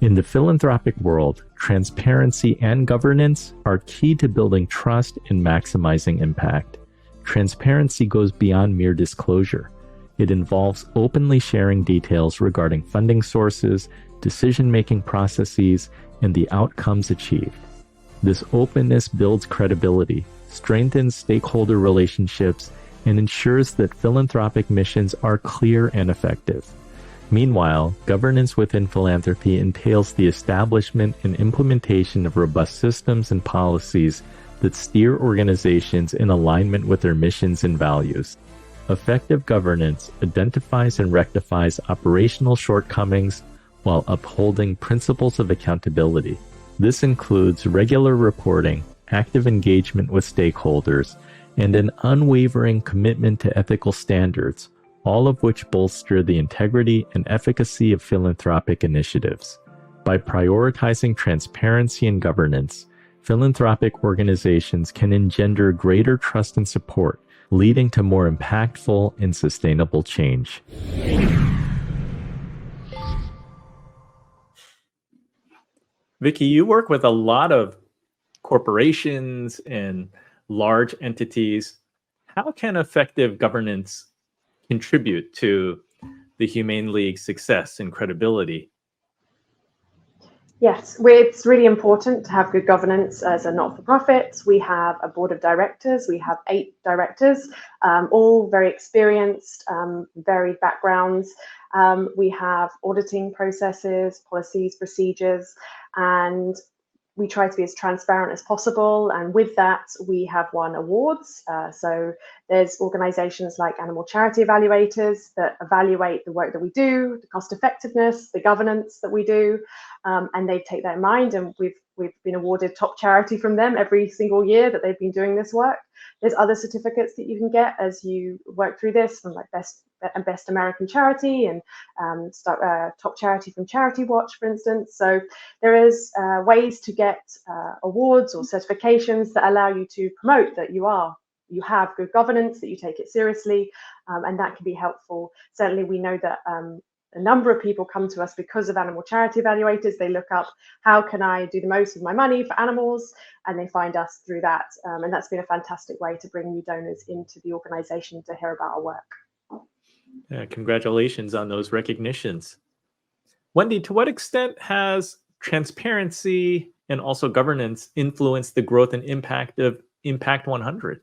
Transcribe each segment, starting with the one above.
In the philanthropic world, transparency and governance are key to building trust and maximizing impact. Transparency goes beyond mere disclosure. It involves openly sharing details regarding funding sources, decision-making processes, and the outcomes achieved. This openness builds credibility, strengthens stakeholder relationships, and ensures that philanthropic missions are clear and effective. Meanwhile, governance within philanthropy entails the establishment and implementation of robust systems and policies that steer organizations in alignment with their missions and values. Effective governance identifies and rectifies operational shortcomings while upholding principles of accountability. This includes regular reporting, active engagement with stakeholders, and an unwavering commitment to ethical standards, all of which bolster the integrity and efficacy of philanthropic initiatives. By prioritizing transparency and governance, philanthropic organizations can engender greater trust and support, leading to more impactful and sustainable change. Vicki, you work with a lot of corporations and large entities. How can effective governance contribute to the Humane League's success and credibility? Yes, it's really important to have good governance as a not-for-profit. We have a board of directors. We have 8 directors, all very experienced, varied backgrounds. We have auditing processes, policies, procedures, and we try to be as transparent as possible. And with that, we have won awards. So there's organizations like animal charity evaluators that evaluate the work that we do, the cost effectiveness, the governance that we do, and they take that in mind. And we've been awarded top charity from them every single year that they've been doing this work. There's other certificates that you can get as you work through this, from like Best American Charity and top charity from Charity Watch, for instance. So there is ways to get awards or certifications that allow you to promote that you have good governance, that you take it seriously, and that can be helpful. Certainly, we know that a number of people come to us because of animal charity evaluators. They look up, how can I do the most with my money for animals? And they find us through that. And that's been a fantastic way to bring new donors into the organization to hear about our work. Yeah, congratulations on those recognitions. Wendy, to what extent has transparency and also governance influenced the growth and impact of Impact 100?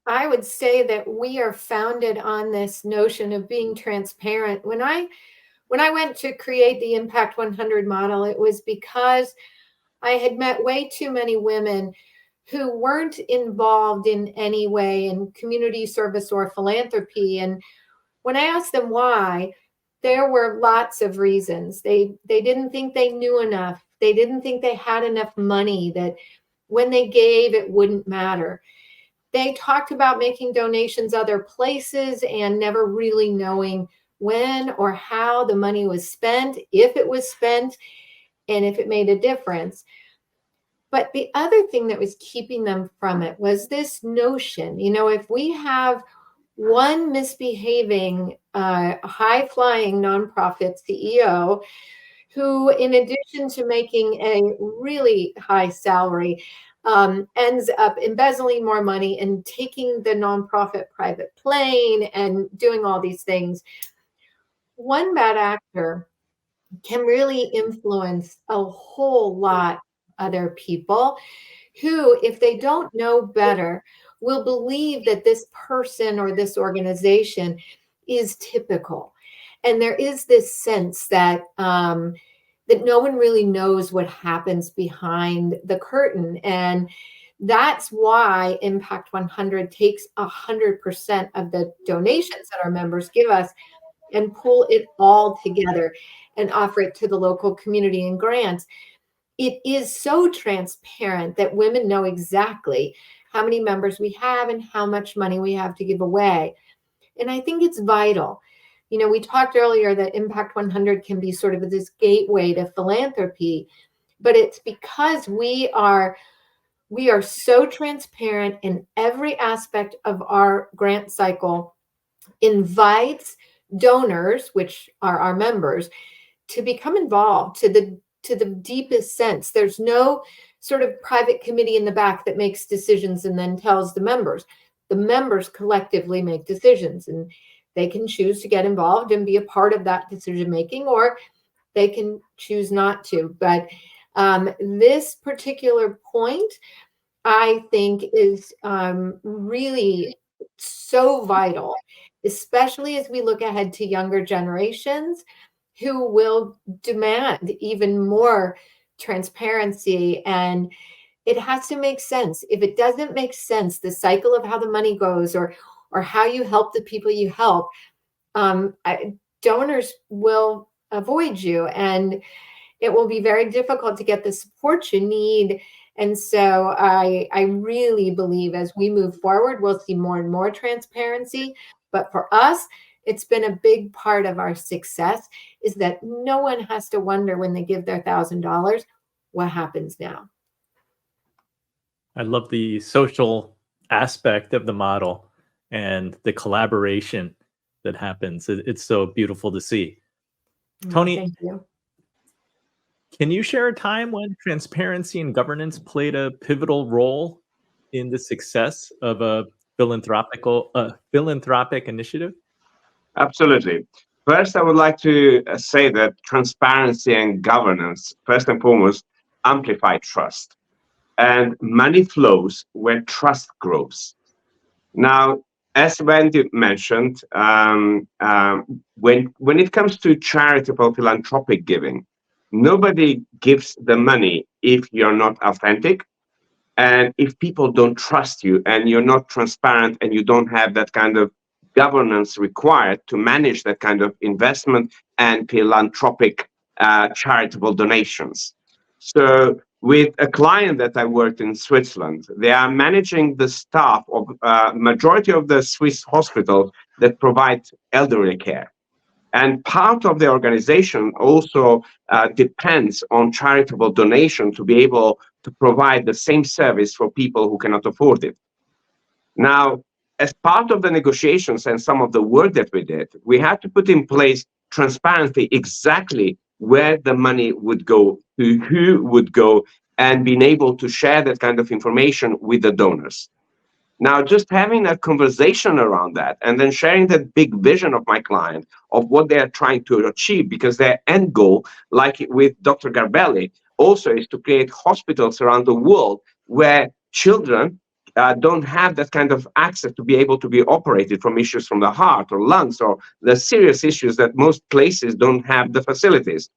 I would say that we are founded on this notion of being transparent. When I went to create the Impact 100 model, it was because I had met way too many women who weren't involved in any way in community service or philanthropy. And when I asked them why, there were lots of reasons. They didn't think they knew enough. They didn't think they had enough money, that when they gave, it wouldn't matter. They talked about making donations other places and never really knowing when or how the money was spent, if it was spent, and if it made a difference. But the other thing that was keeping them from it was this notion, if we have one misbehaving, high-flying nonprofit CEO who, in addition to making a really high salary, ends up embezzling more money and taking the nonprofit private plane and doing all these things, one bad actor can really influence a whole lot other people who, if they don't know better, will believe that this person or this organization is typical. And there is this sense that that no one really knows what happens behind the curtain. And that's why Impact 100 takes 100% of the donations that our members give us and pull it all together and offer it to the local community and grants. It is so transparent that women know exactly how many members we have and how much money we have to give away. And I think it's vital. We talked earlier that Impact 100 can be sort of this gateway to philanthropy, but it's because we are so transparent in every aspect of our grant cycle, invites donors, which are our members, to become involved to the deepest sense. There's no sort of private committee in the back that makes decisions and then tells the members. The members collectively make decisions, and they can choose to get involved and be a part of that decision making, or they can choose not to. But this particular point, I think, is really so vital, especially as we look ahead to younger generations who will demand even more transparency. And it has to make sense. If it doesn't make sense, the cycle of how the money goes, or how you help the people you help, donors will avoid you, and it will be very difficult to get the support you need. And so I really believe as we move forward, we'll see more and more transparency. But for us, it's been a big part of our success, is that no one has to wonder when they give their $1,000, what happens now? I love the social aspect of the model and the collaboration that happens. It's so beautiful to see. Tony, Thank you. Can you share a time when transparency and governance played a pivotal role in the success of a philanthropic initiative? Absolutely. First, I would like to say that transparency and governance, first and foremost, amplify trust. And money flows where trust grows. Now, as Wendy mentioned, when it comes to charitable philanthropic giving, nobody gives the money if you're not authentic, and if people don't trust you and you're not transparent and you don't have that kind of governance required to manage that kind of investment and philanthropic charitable donations. So with a client that I worked in Switzerland, they are managing the staff of majority of the Swiss hospitals that provide elderly care. And part of the organization also depends on charitable donation to be able to provide the same service for people who cannot afford it. Now, as part of the negotiations and some of the work that we did, we had to put in place transparency exactly where the money would go, to who would go, and being able to share that kind of information with the donors. Now, just having a conversation around that and then sharing that big vision of my client of what they are trying to achieve, because their end goal, like with Dr. Garbelli, also is to create hospitals around the world where children don't have that kind of access to be able to be operated from issues from the heart or lungs or the serious issues that most places don't have the facilities.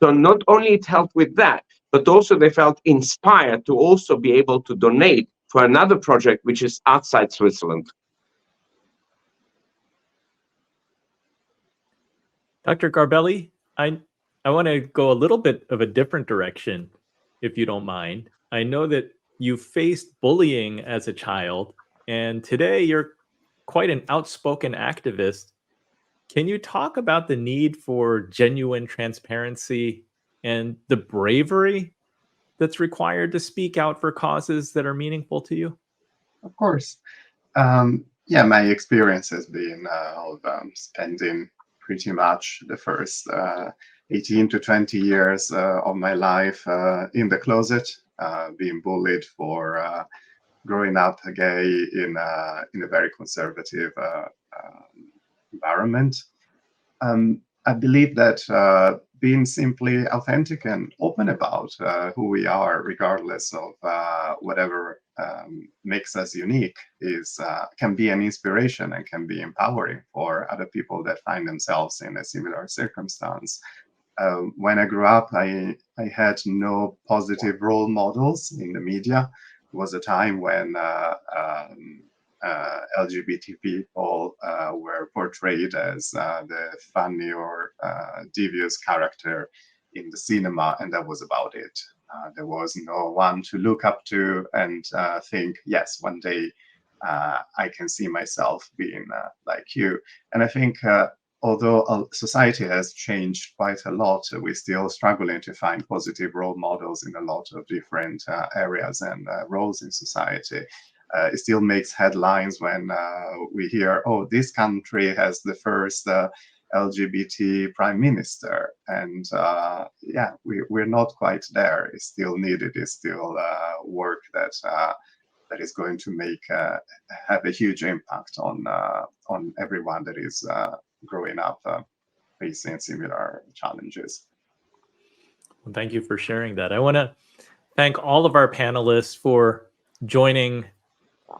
So not only it helped with that, but also they felt inspired to also be able to donate for another project which is outside Switzerland. Dr. Garbelli, I want to go a little bit of a different direction, if you don't mind. I know that you faced bullying as a child, and today you're quite an outspoken activist. Can you talk about the need for genuine transparency and the bravery that's required to speak out for causes that are meaningful to you? Of course. Yeah, my experience has been of spending pretty much the first 18 to 20 years of my life in the closet, being bullied for growing up gay in a very conservative environment. I believe that being simply authentic and open about who we are, regardless of whatever makes us unique, can be an inspiration and can be empowering for other people that find themselves in a similar circumstance. When I grew up, I had no positive role models in the media. It was a time when LGBT people were portrayed as the funny or devious character in the cinema, and that was about it. There was no one to look up to and think, yes, one day I can see myself being like you. And I think although society has changed quite a lot, we're still struggling to find positive role models in a lot of different areas and roles in society. It still makes headlines when we hear, oh, this country has the first LGBT prime minister. And yeah, we're not quite there. It's still needed. It's still work that that is going to make have a huge impact on everyone that is growing up facing similar challenges. Well, thank you for sharing that. I want to thank all of our panelists for joining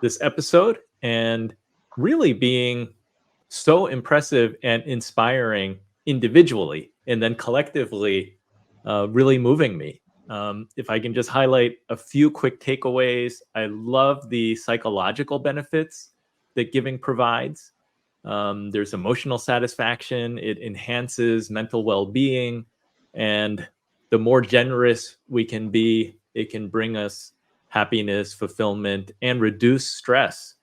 this episode and really being so impressive and inspiring individually, and then collectively really moving me. If I can just highlight a few quick takeaways, I love the psychological benefits that giving provides. There's emotional satisfaction, it enhances mental well-being, and the more generous we can be, it can bring us happiness, fulfillment, and reduce stress.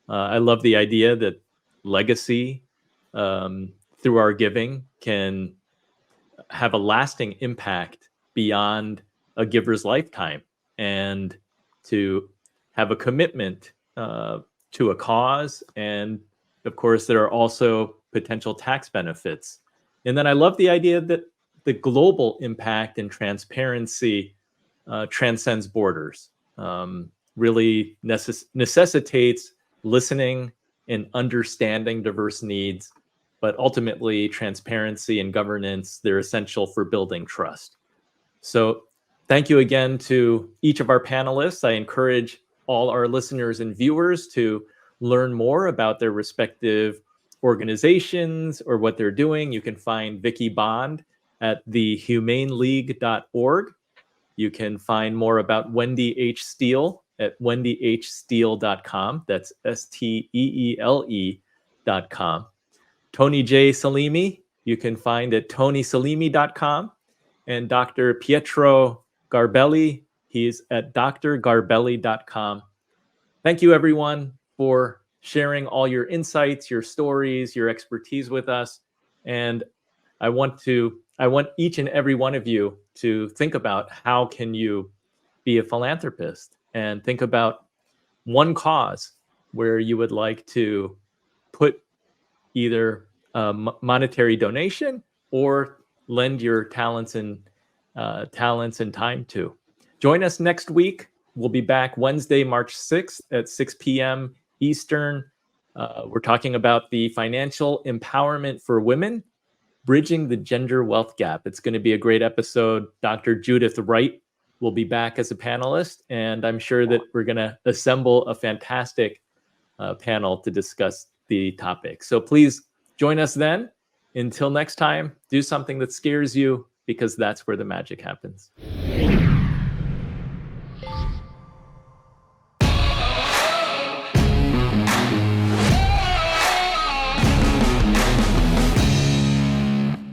I love the idea that legacy through our giving can have a lasting impact beyond a giver's lifetime, and to have a commitment to a cause. And of course, there are also potential tax benefits. And then I love the idea that the global impact and transparency transcends borders, really necessitates listening and understanding diverse needs, but ultimately transparency and governance, they're essential for building trust. So thank you again to each of our panelists. I encourage all our listeners and viewers to learn more about their respective organizations or what they're doing. You can find Vicky Bond at thehumaneleague.org. You can find more about Wendy H. Steele at wendyhsteele.com. That's STEELE.com. Tony J. Selimi, you can find at tonyselimi.com. And Dr. Pietro Garbelli, he's at drgarbelli.com. Thank you, everyone, for sharing all your insights, your stories, your expertise with us. And I want each and every one of you to think about how can you be a philanthropist, and think about one cause where you would like to put either a monetary donation or lend your talents and time to. Join us next week. We'll be back Wednesday, March 6th at 6 p.m. Eastern. We're talking about the financial empowerment for women, bridging the gender wealth gap. It's going to be a great episode. Dr. Judith Wright will be back as a panelist, and I'm sure that we're going to assemble a fantastic panel to discuss the topic. So please join us then. Until next time, do something that scares you, because that's where the magic happens.